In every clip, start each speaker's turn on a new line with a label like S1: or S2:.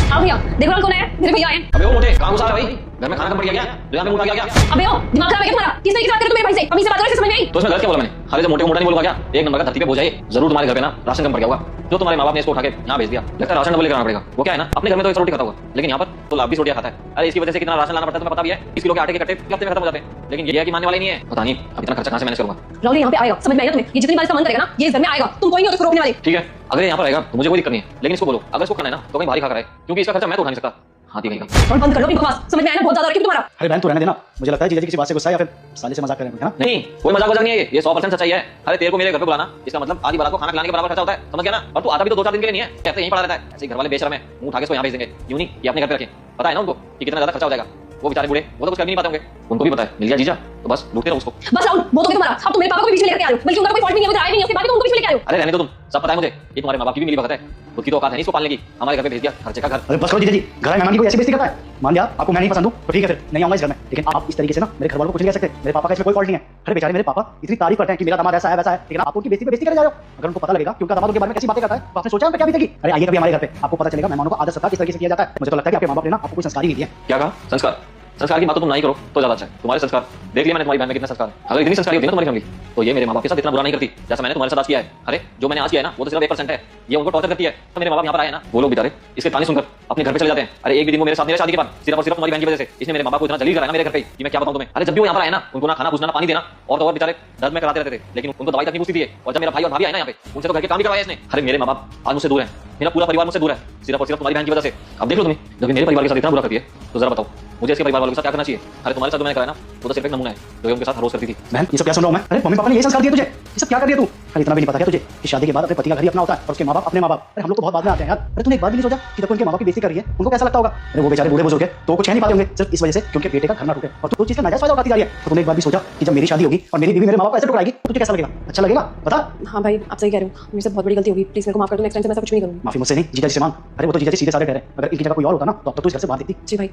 S1: हाँ भैया, देखो ना कौन है? मेरे भैया आए।
S2: अबे वो मोटे कहाँ घुसा है भाई? घर में खाना कम पड़ गया क्या? जो यहाँ पे मुंह आ गया क्या?
S1: अबे ओ, दिमाग खराब है क्या तुम्हारा? किस तरीके से बात कर रहे हो तुम मेरे भाई से? अभी से बात करो, इसे समझ में आई?
S2: तो इसमें गलत क्या बोला मैंने? अरे जो मोटे को मोटा नहीं बोलूंगा क्या? एक नंबर का धरती पे बोझ है ये। जरूर तुम्हारे घर पे ना राशन कम पड़ गया होगा, जो तुम्हारे माँ बाप ने इसको उठा के यहाँ भेज दिया। लगता है राशन डबल लेकर आना पड़ेगा। वो क्या है ना, अपने घर में तो एक रोटी खाता होगा, लेकिन यहाँ पर तो लाभ भी रोटियां खाता है। अरे इसकी वजह से कितना राशन लाना पड़ता है तुम्हें पता भी है? 20 किलो के आटे के कट्टे हफ्ते में खत्म हो जाते हैं, लेकिन ये है कि मानने वाले नहीं है। पता नहीं अब इतना खर्चा कहाँ से मैनेज करूंगा।
S1: राहुल यहाँ पे आएगा, समझ में आएगा तुम्हें? ये जितनी बार इसका मन करेगा ना, ये इस घर में आएगा। तुम कोई नहीं हो तो रोकने वाले।
S2: ठीक है, अगर यहाँ पर आएगा तो मुझे कोई दिक्कत नहीं है, लेकिन इसको बोलो अगर इसको खाना है ना तो कहीं भारी खा कर आए, क्योंकि इसका खर्चा मैं तो उठा नहीं सकता। हाथी कहीं का।
S1: और बंद कर लो अपनी बकवास, समझ में आया ना? बहुत ज्यादा हो रही है तुम्हारा।
S3: अरे बहन तू रहने देना, मुझे लगता है जीजा जी किसी बात से गुस्सा है या फिर साले से मजाक कर रहे हैं, है ना?
S2: नहीं, कोई मजाक वजाक नहीं है, ये 100% सच्चाई है। अरे तेरे को मेरे घर पे बुलाना, इसका मतलब आधी बारात को खाना खिलाने के बराबर खर्चा होता है, समझ गया ना? और तू आता भी तो 2-4 दिन के लिए नहीं है, कहते यहीं पड़ा रहता है। ऐसे घर वाले बेशरम है, मुंह उठा के इसको यहाँ भेज देंगे। यूं नहीं कि अपने घर पे रखें, पता है ना उनको कि कितना ज्यादा खर्चा हो जाएगा। वो बेचारे बूढ़े, वो तो कुछ कर भी नहीं पाते होंगे, उनको भी पता है। मिल गया जीजा तो बस लूटते रहो उसको।
S1: बस राहुल, बहुत हो गया तुम्हारा। अब तुम मेरे पापा को भी बीच में लेकर आ रहे हो, बल्कि उनका कोई फॉल्ट नहीं है, वो आए भी नहीं, उसके बाद भी तुम उनको बीच में लेकर आ रहे हो।
S2: अरे रहने दो तुम, सब पता है मुझे, ये तुम्हारे माँ बाप की भी मिली भगत है। खुद की तो औकात है नहीं इसको पालने की, हमारे घर पे भेज दिया खर्चे का घर।
S3: अरे बस करो जीजा जी, घर आए मेहमान की कोई ऐसी बेइज्जती करता है? मान लिया आपको मैं नहीं पसंद हूँ तो ठीक है, फिर नहीं आऊंगा इस घर में, लेकिन आप इस तरीके से ना मेरे घर वालों को कुछ नहीं कह सकते। मेरे पापा का इसमें कोई फॉल्ट नहीं है। अरे बेचारे मेरे पापा इतनी तारीफ करते हैं कि मेरा दामाद ऐसा है वैसा है, लेकिन आप उनकी बेइज्जती पे बेइज्जती करे जा रहे हो। अगर उनको पता लगेगा कि उनका दामाद उनके बारे में कैसी बातें करता है तो आपने सोचा उनका क्या बीतेगी? अरे आइए कभी हमारे घर पे, आपको पता चलेगा मेहमानों का आदर सत्कार किस तरीके से किया जाता है। मुझे तो लगता है कि आपके माँ बाप ने ना आपको कोई संस्कार ही नहीं दिया।
S2: क्या कहा? संस्कार? संस्कार की बात तो तुम नहीं करो तो ज्यादा अच्छा है। तुम्हारे संस्कार देख लिया मैंने तुम्हारी बहन में कितना संस्कार। अगर इतनी संस्कारी होती है ना तुम्हारी फैमिली तो ये मेरे माँ बाप के साथ इतना बुरा नहीं करती जैसा मैंने तुम्हारे साथ आज किया है। अरे जो मैंने आज किया है ना वो तो सिर्फ 1% है, ये उनको टॉर्चर करती है। तो मेरे माँ बाप यहाँ पर आए ना, वो लोग बेचारे इसके ताने सुनकर अपने घर पे चले जाते हैं। अरे एक भी दिन वो मेरे साथ मेरे शादी के बाद सिर्फ और सिर्फ तुम्हारी बहन की वजह से इसने मेरे माँ बाप को इतना जलील कराया मेरे घर पे कि मैं क्या बताऊं तुम्हें। अरे जब भी वो यहाँ पर आए ना, उनको ना खाना पूछना ना पानी देना, और तो और बेचारे दर्द में कराते रहते थे, लेकिन उनको दवाई तक नहीं पूछती थी। और जब मेरा भाई और भाभी आए ना यहाँ पे, उनसे तो घर के काम भी करवाया इसने। अरे मेरे माँ बाप आज मुझसे दूर है, मेरा पूरा परिवार मुझसे दूर है, सिर्फ और सिर्फ तुम्हारी बहन की वजह से। अब देख लो तुम्हें, जब मेरे परिवार के साथ इतना बुरा करती है तो जरा बताओ मुझे इसके परिवार वालों के साथ क्या करना चाहिए। अरे तुम्हारे साथ जो मैंने कराया ना वो तो सिर्फ एक नमूना है, जो उनके साथ हर रोज करती थी।
S3: बहन ये सब क्या सुन रहा हूं मैं? अरे मम्मी पापा ने ये संस्कार दिए तुझे, ये सब क्या कर दिया तू? अरे इतना भी नहीं पता क्या तुझे कि शादी के बाद अपने पति का घर ही अपना होता है और उसके माँ बाप अपने माँ बाप? अरे हम लोग तो बहुत बाद में आते हैं यार। अरे तूने एक बार भी नहीं सोचा कि जब उनके माँ बाप की बेइज्जती कर रही है उनको कैसा लगता होगा? अरे वो बेचारे बूढ़े बुजुर्ग है तो कुछ कह नहीं पाते होंगे सिर्फ इस वजह से क्योंकि बेटे का घर ना टूटे, और तू चीज का नाजायज फायदा उठाती जा रही है। तो तूने एक बार भी सोचा कि जब मेरी शादी होगी और मेरी बीवी मेरे माँ बाप को ऐसे ठुकराएगी तो तुझे कैसा लगेगा? अच्छा लगेगा? बता।
S1: हाँ भाई, आप सही कह रहे हो, मेरे से बहुत बड़ी गलती होगी, प्लीज मेरे को माफ कर दो, नेक्स्ट टाइम से मैं ऐसा कुछ नहीं करूंगी।
S3: माफी मुझसे नहीं, जीजा जी से मांग। अरे वो तो जीजा जी सीधे साधे ठहरे, अगर इनकी जगह कोई और होता ना तो अब तक तू इस घर से बाहर दिखती।
S1: जी भाई,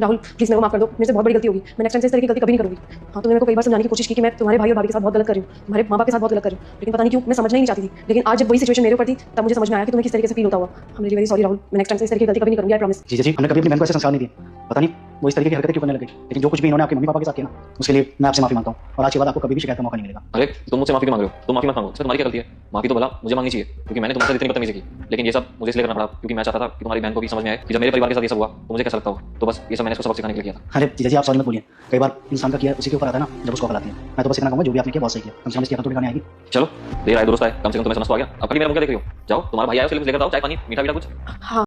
S1: राहुल प्लीज मेरे को माफ कर दो, मेरे से बहुत बड़ी गलती होगी, मैं नेक्स्ट टाइम से इस तरह की गलती कभी नहीं करूंगी। हाँ तुमने मेरे को कई बार समझाने की कोशिश की कि मैं तुम्हारे भाई और भाभी के साथ बहुत गलत कर रही हूँ, तुम्हारे माँ बाप के साथ बहुत गलत कर रही हूँ, लेकिन पता नहीं क्यों मैं समझना ही नहीं चाहती थी। लेकिन आज जब वही सिचुएशन मेरे ऊपर थी तब मुझे समझ में आया कि तुम्हें किस तरीके से फील होता हुआ। I am really very sorry Rahul, मैं नेक्स्ट टाइम से इस तरह की गलती कभी नहीं करूंगी, आई प्रॉमिस।
S3: जीजा जी हमने कभी अपनी बहन को ऐसे संस्कार नहीं दिए, पता नहीं वो इस तरीके की हरकतें क्यों करने लगी, लेकिन जो कुछ भी इन्होंने आपके मम्मी पापा के साथ किया ना उसके लिए मैं आपसे माफी मांगता हूँ, और आज के बाद आपको कभी भी शिकायत का मौका नहीं मिलेगा।
S2: अरे तुम मुझसे माफी क्यों मांग रहे हो? तुम माफी मत मांगो, इसमें तुम्हारी क्या गलती है? माफी तो भला मुझे मांगनी चाहिए क्योंकि मैंने तुम्हारे साथ इतनी बदतमीजी की, लेकिन ये सब मुझे इसलिए करना पड़ा क्योंकि मैं चाहता था कि तुम्हारी बहन को भी समझ में आए कि जब मेरे परिवार के साथ ये सब हुआ तो मुझे कैसा लगता हो। तो बस ये सब मैंने इसको सबक सिखाने के लिए किया था।
S3: अरे जीजा जी आप सॉरी मत बोलिए, कई बार इंसान का किया उसी के ऊपर आता है ना जब उसको अकल आती है। मैं तो बस इतना कहूँगा जो भी आपने किया बहुत सही किया, कम से कम इसकी अकल तो दिखाने आएगी।
S2: चलो देर आए दुरुस्त आए, कम से कम तुम्हें समझ तो आ गया। अब कभी मेरा मुंह क्या देख रही हो? जाओ तुम्हारा भाई आया, उसे लेकर आओ चाय पानी मीठा मीठा कुछ।
S1: हाँ